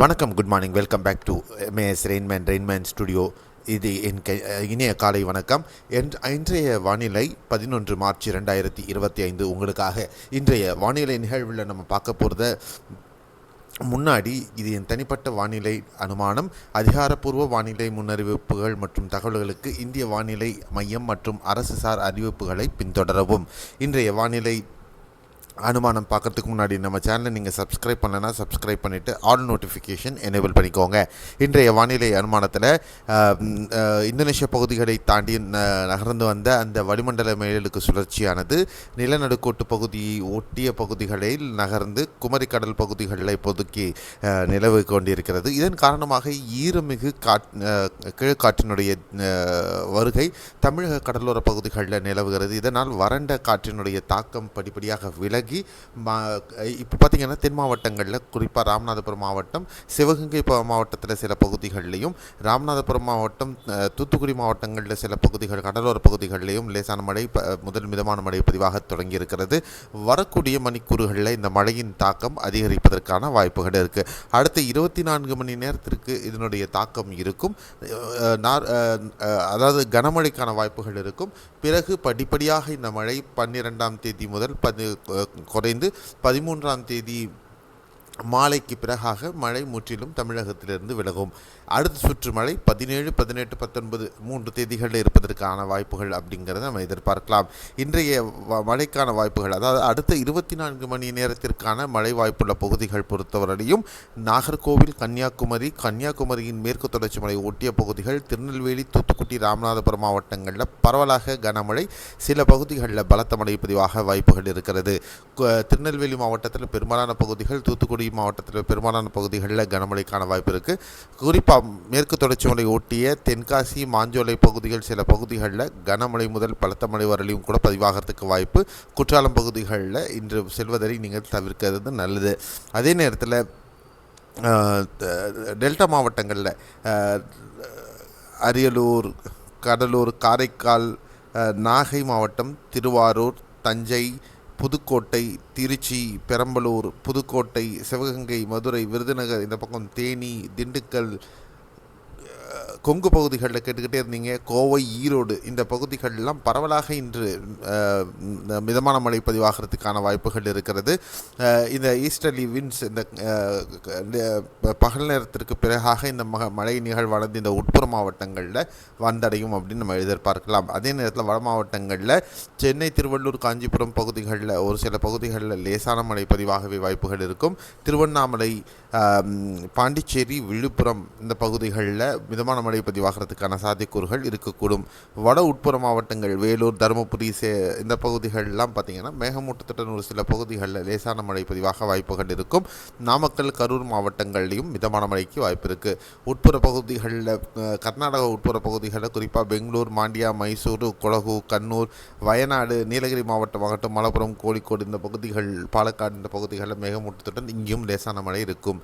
வணக்கம், good morning, welcome back to MAS Rainman studio. இது என் இனிய காலை வணக்கம். இன்றைய வானிலை 11 மார்ச் 2025 உங்களுக்காக. இன்றைய வானிலை நிகழ்வில் நம்ம பார்க்க போகிறத முன்னாடி இது என் தனிப்பட்ட வானிலை அனுமானம். அதிகாரப்பூர்வ வானிலை முன்னறிவிப்புகள் மற்றும் தகவல்களுக்கு இந்திய வானிலை மையம் மற்றும் அரசு சார் அறிவிப்புகளை பின்தொடரவும். இன்றைய வானிலை அனுமானம் பார்க்குறதுக்கு முன்னாடி நம்ம சேனலை நீங்கள் சப்ஸ்கிரைப் பண்ணலைன்னா சப்ஸ்கிரைப் பண்ணிவிட்டு ஆல் நோட்டிஃபிகேஷன் எனேபிள் பண்ணிக்கோங்க. இன்றைய வானிலை அனுமானத்தில் இந்தோனேஷியா பகுதிகளை தாண்டி நகர்ந்து வந்த அந்த வளிமண்டல மேலடுக்கு சுழற்சியானது நிலநடுக்கோட்டு பகுதியை ஒட்டிய பகுதிகளில் நகர்ந்து குமரிக்கடல் பகுதிகளில் இப்போதைக்கு நிலவு கொண்டிருக்கிறது. இதன் காரணமாக ஈரமிகு கிழக்காற்றினுடைய வருகை தமிழக கடலோர பகுதிகளில் நிலவுகிறது. இதனால் வறண்ட காற்றினுடைய தாக்கம் படிப்படியாக விலகி இப்போ பார்த்திங்கன்னா தென் மாவட்டங்களில் குறிப்பாக ராமநாதபுரம் மாவட்டம், சிவகங்கை மாவட்டத்தில் சில பகுதிகளிலையும், ராமநாதபுரம் மாவட்டம், தூத்துக்குடி மாவட்டங்களில் சில பகுதிகள், கடலோர பகுதிகளிலையும் லேசான மழை முதல் மிதமான மழை பதிவாக தொடங்கியிருக்கிறது. வரக்கூடிய மணிக்கூறுகளில் இந்த மழையின் தாக்கம் அதிகரிப்பதற்கான வாய்ப்புகள் இருக்குது. அடுத்த 24 மணி நேரத்திற்கு இதனுடைய தாக்கம் இருக்கும். அதாவது கனமழைக்கான வாய்ப்புகள் இருக்கும். பிறகு படிப்படியாக இந்த மழை 12ஆம் தேதி முதல் குறைந்து 13ஆம் தேதி மாலைக்கு பிறகாக மழை முற்றிலும் தமிழகத்திலிருந்து விலகும். அடுத்த சுற்று மழை 17, 18, 19 3 தேதிகளில் இருப்பதற்கான வாய்ப்புகள் அப்படிங்கிறத நம்ம எதிர்பார்க்கலாம். இன்றைய மழைக்கான வாய்ப்புகள், அதாவது அடுத்த 24 மணி நேரத்திற்கான மழை வாய்ப்புள்ள பகுதிகள் பொறுத்தவரையிலும் நாகர்கோவில், கன்னியாகுமரியின் மேற்கு தொடர்ச்சி மலை ஒட்டிய பகுதிகள், திருநெல்வேலி, தூத்துக்குடி, ராமநாதபுரம் மாவட்டங்களில் பரவலாக கனமழை, சில பகுதிகளில் பலத்த மழை பதிவாக வாய்ப்புகள் இருக்கிறது. திருநெல்வேலி மாவட்டத்தில் பெரும்பாலான பகுதிகள், தூத்துக்குடி மாவட்டத்தில் பெரும்பாலான பகுதிகளில் கனமழைக்கான வாய்ப்பு இருக்குது. குறிப்பாக மேற்கு தொடர்ச்சி மலை ஒட்டிய தென்காசி, மாஞ்சோலை பகுதிகள், சில பகுதிகளில் கனமழை முதல் பலத்த மழை வரலையும் கூட பதிவாகிறதுக்கு வாய்ப்பு. குற்றாலம் பகுதிகளில் இன்று செல்வதை நீங்கள் தவிர்க்கிறது நல்லது. அதே நேரத்தில் டெல்டா மாவட்டங்களில் அரியலூர், கடலூர், காரைக்கால், நாகை மாவட்டம், திருவாரூர், தஞ்சை, புதுக்கோட்டை, திருச்சி, பெரம்பலூர், புதுக்கோட்டை, சிவகங்கை, மதுரை, விருதுநகர், இந்த பக்கம் தேனி, திண்டுக்கல், கொங்கு பகுதிகளில் கேட்டுக்கிட்டே இருந்தீங்க, கோவை, ஈரோடு, இந்த பகுதிகளெலாம் பரவலாக இன்று மிதமான மழை பதிவாகிறதுக்கான வாய்ப்புகள் இருக்கிறது. இந்த ஈஸ்டர்லி விண்ட்ஸ் இந்த பகல் நேரத்திற்கு பிறகாக இந்த மழை நிகழ்வானது இந்த உட்புற மாவட்டங்களில் வந்தடையும் அப்படின்னு நம்ம எதிர்பார்க்கலாம். அதே நேரத்தில் வட மாவட்டங்களில் சென்னை, திருவள்ளூர், காஞ்சிபுரம் பகுதிகளில் ஒரு சில பகுதிகளில் லேசான மழை பதிவாகவே வாய்ப்புகள் இருக்கும். திருவண்ணாமலை, பாண்டிச்சேரி, விழுப்புரம் இந்த பகுதிகளில் மிதமான மழை பதிவாகிறதுக்கான சாத்தியக்கூறுகள் இருக்கக்கூடும். வட உட்புற மாவட்டங்கள் வேலூர், தருமபுரி இந்த பகுதிகளெலாம் பார்த்திங்கன்னா மேகமூட்டத்துடன் ஒரு சில பகுதிகளில் லேசான மழை பதிவாக வாய்ப்புகள் இருக்கும். நாமக்கல், கரூர் மாவட்டங்கள்லேயும் மிதமான மழைக்கு வாய்ப்பு இருக்குது. உட்புற பகுதிகளில் கர்நாடக உட்புற பகுதிகளில் குறிப்பாக பெங்களூர், மாண்டியா, மைசூரு, கொடகு, கண்ணூர், வயநாடு, நீலகிரி மாவட்டமாகட்டும், மலப்புரம், கோழிக்கோடு இந்த பகுதிகள், பாலக்காடு இந்த பகுதிகளில் மேகமூட்டத்துடன் இங்கேயும் லேசான மழை இருக்கும்.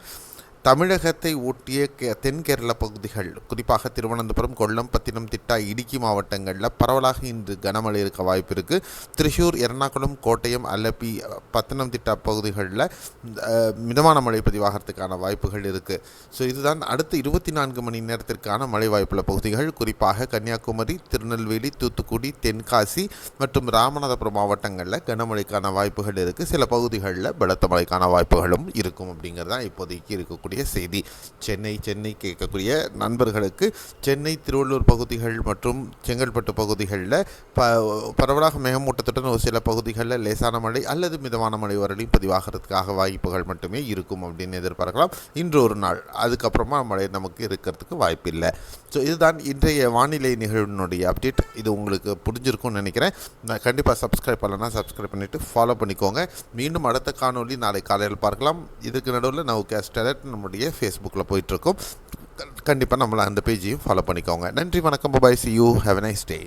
தமிழகத்தை ஒட்டிய தென் கேரள பகுதிகள், குறிப்பாக திருவனந்தபுரம், கொல்லம், பத்தினம்திட்டா, இடுக்கி மாவட்டங்களில் பரவலாக இன்று கனமழை இருக்க வாய்ப்பு இருக்குது. திருச்சூர், எர்ணாகுளம், கோட்டயம், அல்லப்பி, பத்தினம்திட்டா பகுதிகளில் மிதமான மழை பதிவாகிறதுக்கான வாய்ப்புகள் இருக்குது. ஸோ இதுதான் அடுத்த 24 மணி நேரத்திற்கான மழை வாய்ப்புள்ள பகுதிகள். குறிப்பாக கன்னியாகுமரி, திருநெல்வேலி, தூத்துக்குடி, தென்காசி மற்றும் ராமநாதபுரம் மாவட்டங்களில் கனமழைக்கான வாய்ப்புகள் இருக்குது. சில பகுதிகளில் பலத்த மழைக்கான வாய்ப்புகளும் இருக்கும் அப்படிங்கிறதான் இப்போதைக்கு இருக்கக்கூடிய செய்தி. சென்னை கேட்கக்கூடிய நண்பர்களுக்கு சென்னை, திருவள்ளூர் பகுதிகள் மற்றும் செங்கல்பட்டு பகுதிகளில் பரவலாக மேகமூட்டத்துடன் ஒரு சில பகுதிகளில் லேசான மழை அல்லது மிதமான மழை வரலையும் பதிவாகிறதுக்காக வாய்ப்புகள் மட்டுமே இருக்கும் அப்படின்னு எதிர்பார்க்கலாம். இன்று ஒரு நாள், அதுக்கப்புறமா மழை நமக்கு இருக்கிறதுக்கு வாய்ப்பில்லை. ஸோ இதுதான் இன்றைய வானிலை நிகழ்வினுடைய அப்டேட். இது உங்களுக்கு புரிஞ்சிருக்கும்னு நினைக்கிறேன். நான் கண்டிப்பாக சப்ஸ்கிரைப் பண்ணலன்னா சப்ஸ்கிரைப் பண்ணிவிட்டு ஃபாலோ பண்ணிக்கோங்க. மீண்டும் அடுத்த காணொலி நாளை காலையில் பார்க்கலாம். இதுக்கு நடுவில் நவுகாஸ்ட் நம்முடைய ஃபேஸ்புக்கில் போயிட்டுருக்கோம். கண்டிப்பாக நம்மளை அந்த பேஜையும் ஃபாலோ பண்ணிக்கோங்க. நன்றி, வணக்கம், பாய், see you, have a nice day.